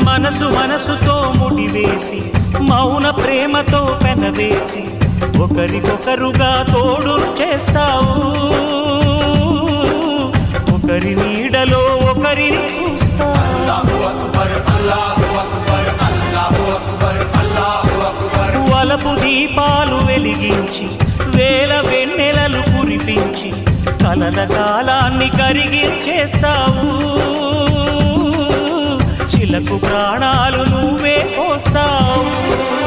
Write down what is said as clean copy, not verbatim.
మనసు మనసుతో ముడివేసి మౌన ప్రేమతో పెనవేసి ఒకరికొకరుగా తోడును చేస్తావు. ఒకరి నీడలో ఒకరిని చూస్తావు. వలపు దీపాలు వెలిగించి వేల వెన్నెలలు కురిపించి కలల కాలాన్ని కరిగించేస్తావు. శిలకు ప్రాణాలు నువ్వే పోస్తావు.